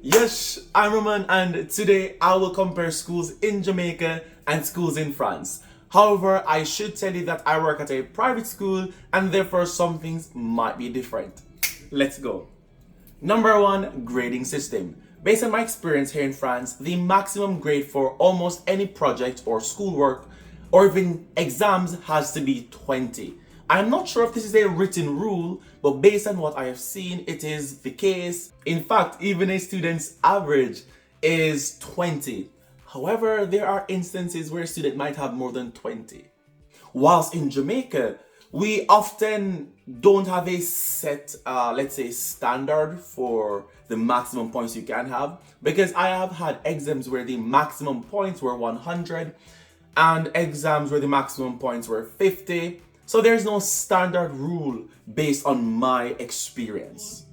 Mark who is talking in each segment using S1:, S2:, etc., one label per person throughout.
S1: Yes, I'm Roman, and today I will compare schools in Jamaica and schools in France. However, I should tell you that I work at a private school and therefore some things might be different. Let's go. Number one, grading system. Based on my experience here in France, the maximum grade for almost any project or schoolwork or even exams has to be 20. I'm not sure if this is a written rule, but based on what I have seen, it is the case. In fact, even a student's average is 20. However, there are instances where a student might have more than 20. Whilst in Jamaica, we often don't have a set, let's say, standard for the maximum points you can have, because I have had exams where the maximum points were 100 and exams where the maximum points were 50. So there's no standard rule based on my experience.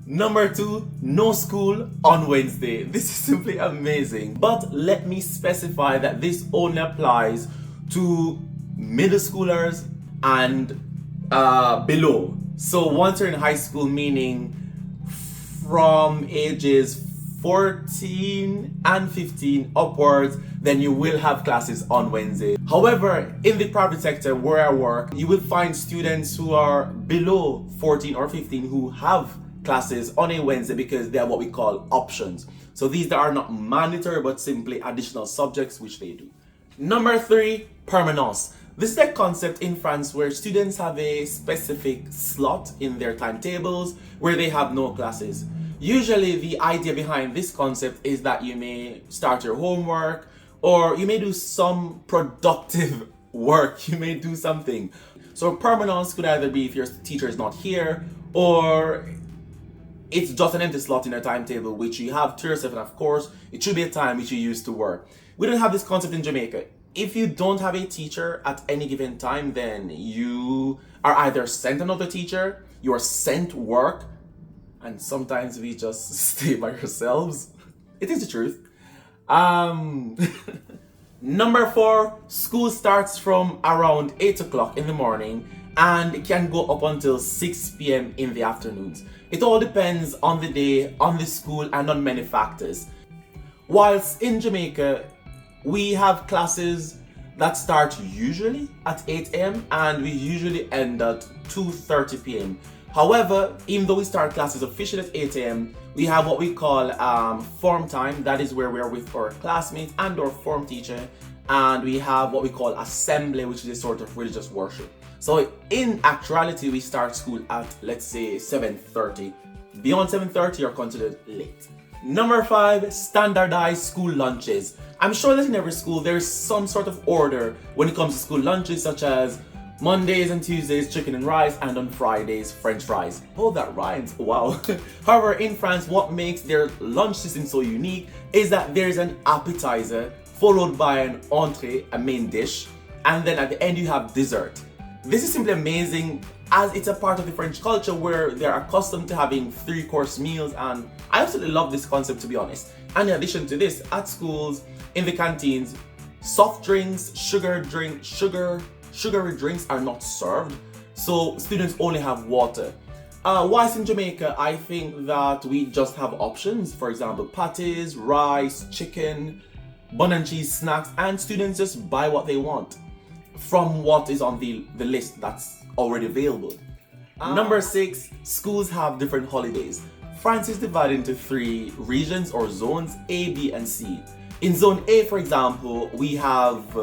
S1: Number two, no school on Wednesday. This is simply amazing. But let me specify that this only applies to middle schoolers and below. So once you're in high school, meaning from ages 14 and 15 upwards, then you will have classes on Wednesday. However, in the private sector where I work, you will find students who are below 14 or 15 who have classes on a Wednesday because they are what we call options. So these that are not mandatory but simply additional subjects which they do. Number three, permanence. This is a concept in France where students have a specific slot in their timetables where they have no classes. Usually the idea behind this concept is that you may start your homework or you may do some productive work, you may do something. So permanence could either be if your teacher is not here or it's just an empty slot in your timetable which you have to yourself, and of course it should be a time which you use to work. We don't have this concept in Jamaica. If you don't have a teacher at any given time, then you are either sent another teacher, you are sent work, and sometimes we just stay by ourselves. It is the truth. Number four, school starts from around 8 o'clock in the morning and it can go up until 6 p.m. in the afternoons. It all depends on the day, on the school, and on many factors. Whilst in Jamaica, we have classes that start usually at 8 a.m. and we usually end at 2:30 p.m. However, even though we start classes officially at 8 a.m., we have what we call form time. That is where we are with our classmates and our form teacher. And we have what we call assembly, which is a sort of religious worship. So in actuality, we start school at, let's say, 7:30. Beyond 7:30, you're considered late. Number five, standardized school lunches. I'm sure that in every school, there's some sort of order when it comes to school lunches, such as Mondays and Tuesdays, chicken and rice, and on Fridays, French fries. Oh, that rhymes, wow. However, in France, what makes their lunch system so unique is that there's an appetizer, followed by an entree, a main dish, and then at the end you have dessert. This is simply amazing as it's a part of the French culture where they're accustomed to having 3-course meals, and I absolutely love this concept, to be honest. And in addition to this, at schools, in the canteens, soft drinks, sugary drinks are not served, so students only have water. Whilst in Jamaica, I think that we just have options. For example, patties, rice, chicken, bun and cheese snacks, and students just buy what they want from what is on the list that's already available. Number six, schools have different holidays. France is divided into 3 regions or zones, A, B, and C. In zone A, for example, we have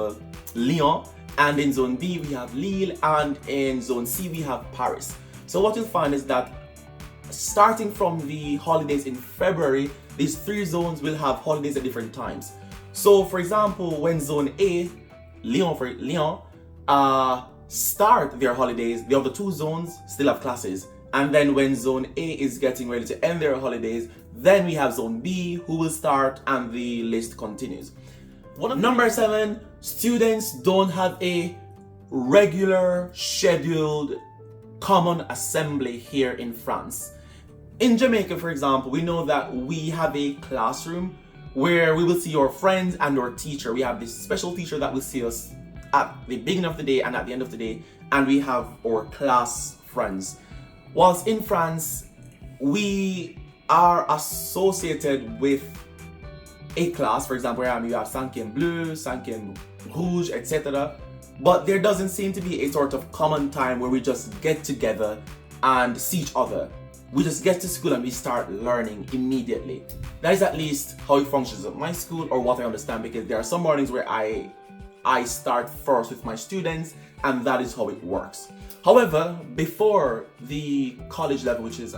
S1: Lyon, and in zone B we have Lille, and in zone C we have Paris. So what you'll find is that starting from the holidays in February, these 3 zones will have holidays at different times. So for example, when zone A, Lyon, start their holidays, the other 2 zones still have classes. And then when zone A is getting ready to end their holidays, then we have zone B who will start, and the list continues. Number 7, students don't have a regular scheduled common assembly here in France. In Jamaica, for example, we know that we have a classroom where we will see our friends and our teacher. We have this special teacher that will see us at the beginning of the day and at the end of the day, and we have our class friends. Whilst in France, we are associated with a class. For example, where you have Cinquième Bleu, Cinquième Rouge, etc. But there doesn't seem to be a sort of common time where we just get together and see each other. We just get to school and we start learning immediately. That is at least how it functions at my school, or what I understand, because there are some mornings where I start first with my students, and that is how it works. However, before the college level, which is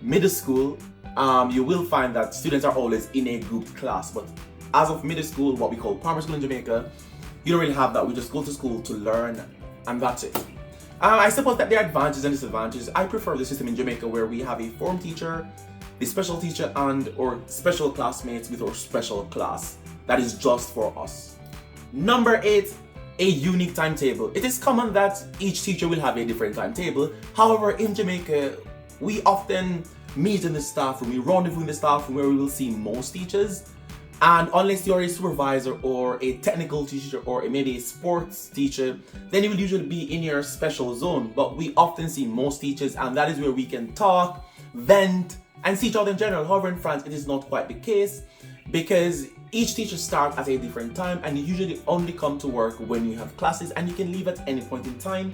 S1: middle school, you will find that students are always in a grouped class. But as of middle school, what we call primary school in Jamaica, you don't really have that. We just go to school to learn, and that's it. I suppose that there are advantages and disadvantages. I prefer the system in Jamaica where we have a form teacher, the special teacher, and or special classmates with our special class that is just for us. Number 8, a unique timetable. It is common that each teacher will have a different timetable. However, in Jamaica, we often meet in the staff room, we rendezvous in the staff room where we will see most teachers. And unless you're a supervisor or a technical teacher or maybe a sports teacher, then you will usually be in your special zone. But we often see most teachers, and that is where we can talk, vent, and see each other in general. However, in France, it is not quite the case, because each teacher starts at a different time, and you usually only come to work when you have classes, and you can leave at any point in time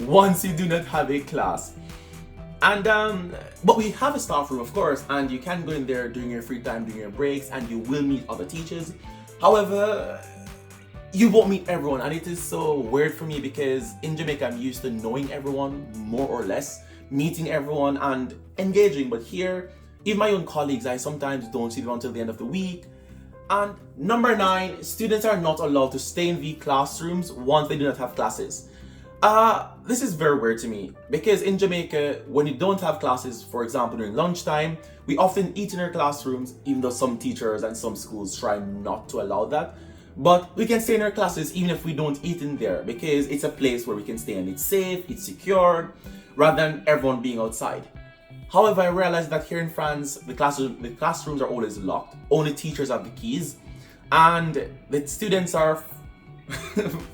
S1: once you do not have a class. And but we have a staff room, of course, and you can go in there during your free time, during your breaks, and you will meet other teachers. However, you won't meet everyone, and it is so weird for me because in Jamaica I'm used to knowing everyone more or less, meeting everyone and engaging. But here, even my own colleagues, I sometimes don't see them until the end of the week. And number 9, students are not allowed to stay in the classrooms once they do not have classes. This is very weird to me, because in Jamaica, when you don't have classes, for example during lunchtime, we often eat in our classrooms, even though some teachers and some schools try not to allow that. But we can stay in our classes even if we don't eat in there, because it's a place where we can stay and it's safe, it's secure, rather than everyone being outside. However, I realized that here in France, the classrooms are always locked. Only teachers have the keys, and the students are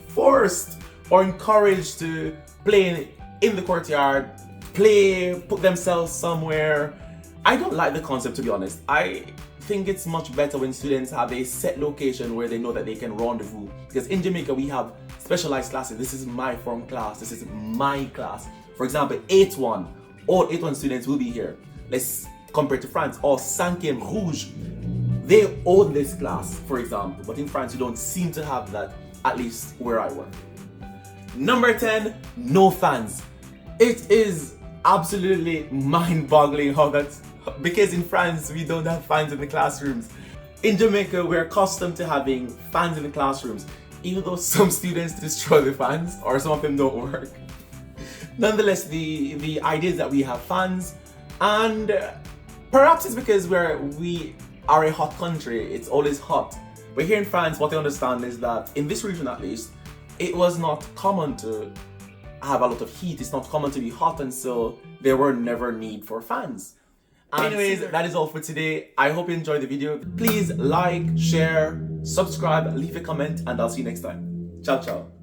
S1: forced or encouraged to play in the courtyard, put themselves somewhere. I don't like the concept, to be honest. I think it's much better when students have a set location where they know that they can rendezvous. Because in Jamaica, we have specialized classes. This is my form class. This is my class. For example, 8-1. All 8-1 students will be here. Let's compare to France. Or Cinquième Rouge. They own this class, for example. But in France, you don't seem to have that, at least where I work. Number 10, no fans. It is absolutely mind-boggling how that's, because in France we don't have fans in the classrooms. In Jamaica, we're accustomed to having fans in the classrooms, even though some students destroy the fans or some of them don't work. Nonetheless, the idea is that we have fans, and perhaps it's because we are a hot country, it's always hot. But here in France, what I understand is that in this region at least, it was not common to have a lot of heat, it's not common to be hot, and so there were never need for fans. Anyways, that is all for today. I hope you enjoyed the video. Please like, share, subscribe, leave a comment, and I'll see you next time. Ciao, ciao.